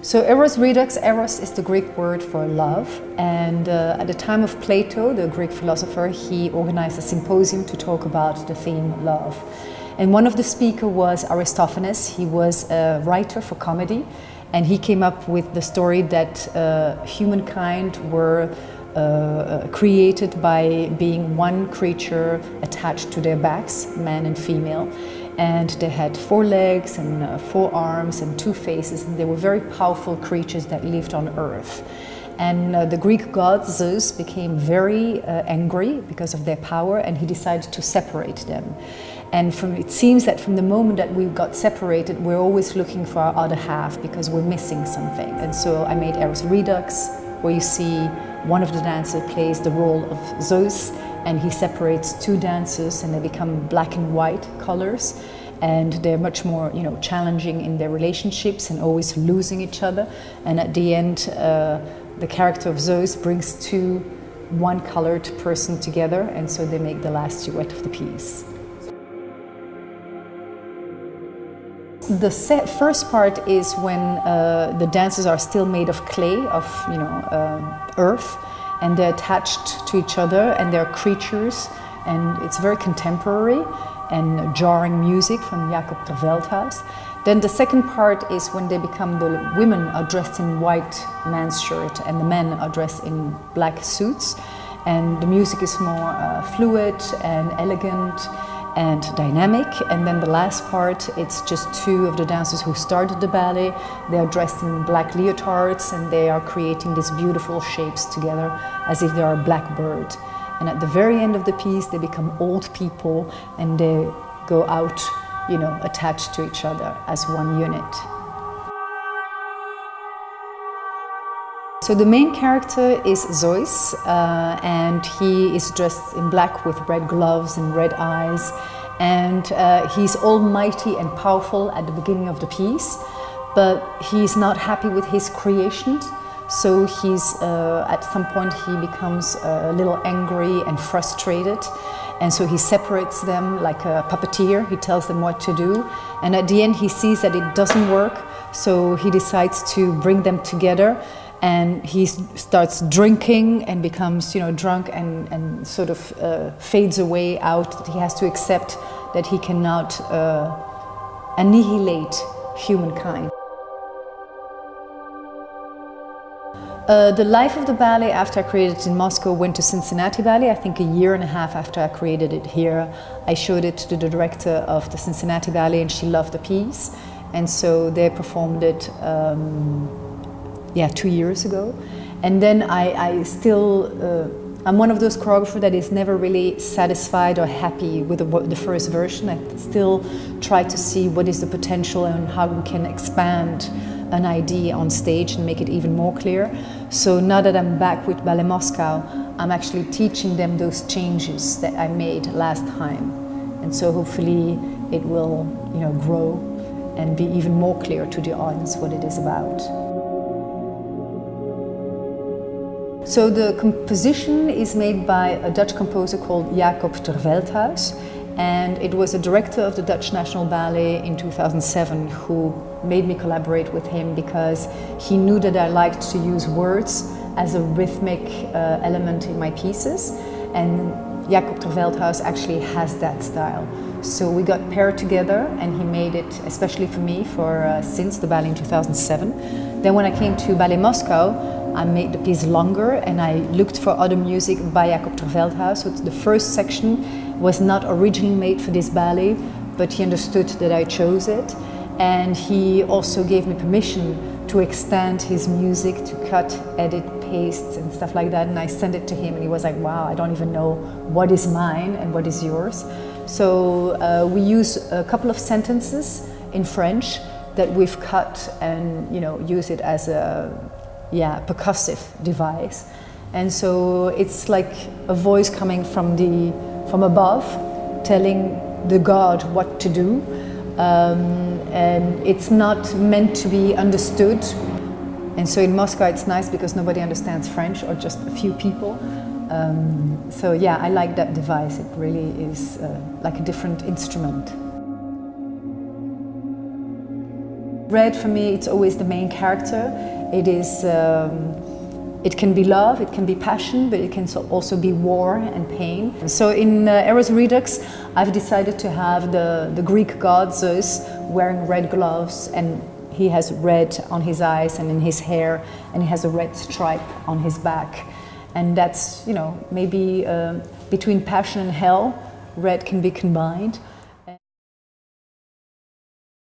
So Eros Redux, Eros is the Greek word for love, and at the time of Plato, the Greek philosopher, he organized a symposium to talk about the theme love. And one of the speakers was Aristophanes. He was a writer for comedy, and he came up with the story that humankind were created by being one creature attached to their backs, man and female. And they had 4 legs and 4 arms and 2 faces, and they were very powerful creatures that lived on Earth. And the Greek god Zeus became very angry because of their power, and he decided to separate them. And it seems that from the moment that we got separated, we're always looking for our other half because we're missing something. And so I made Eros Redux, where you see one of the dancers plays the role of Zeus, and he separates 2 dancers, and they become black and white colors, and they're much more, challenging in their relationships and always losing each other. And at the end, the character of Zeus brings 2 one-colored person together, and so they make the last duet of the piece. The first part is when the dancers are still made of clay, of earth, and they're attached to each other, and they're creatures, and it's very contemporary and jarring music from Jacob ter Veldhuis. Then the second part is when they become, the women are dressed in white man's shirt and the men are dressed in black suits, and the music is more fluid and elegant and dynamic. And then the last part, it's just 2 of the dancers who started the ballet. They are dressed in black leotards, and they are creating these beautiful shapes together as if they are a black bird. And at the very end of the piece, they become old people, and they go out, attached to each other as one unit. So the main character is Zeus, and he is dressed in black with red gloves and red eyes, and he's almighty and powerful at the beginning of the piece, but he's not happy with his creations. So at some point he becomes a little angry and frustrated, and so he separates them like a puppeteer. He tells them what to do, and at the end he sees that it doesn't work, so he decides to bring them together. And he starts drinking and becomes, drunk and sort of fades away out. He has to accept that he cannot annihilate humankind. The life of the ballet after I created it in Moscow went to Cincinnati Ballet. I think a year and a half after I created it here, I showed it to the director of the Cincinnati Ballet, and she loved the piece. And so they performed it 2 years ago. And then I'm one of those choreographers that is never really satisfied or happy with the first version. I still try to see what is the potential and how we can expand an idea on stage and make it even more clear. So now that I'm back with Ballet Moscow, I'm actually teaching them those changes that I made last time. And so hopefully it will, grow and be even more clear to the audience what it is about. So the composition is made by a Dutch composer called Jacob ter Veldhuis, and it was a director of the Dutch National Ballet in 2007 who made me collaborate with him because he knew that I liked to use words as a rhythmic element in my pieces, and Jacob ter Veldhuis actually has that style. So we got paired together, and he made it especially for me since the ballet in 2007. Then when I came to Ballet Moscow, I made the piece longer, and I looked for other music by Jacob ter Veldhuis. So the first section was not originally made for this ballet, but he understood that I chose it. And he also gave me permission to extend his music, to cut, edit, paste, and stuff like that. And I sent it to him, and he was like, wow, I don't even know what is mine and what is yours. So we use a couple of sentences in French that we've cut and use it as a percussive device. And so it's like a voice coming from above, telling the god what to do. And it's not meant to be understood. And so in Moscow it's nice because nobody understands French, or just a few people. So I like that device. It really is like a different instrument. Red for me, it's always the main character. It is, it can be love, it can be passion, but it can also be war and pain. So in Eros Redux, I've decided to have the Greek god Zeus wearing red gloves, and he has red on his eyes and in his hair, and he has a red stripe on his back. And that's, maybe between passion and hell, red can be combined.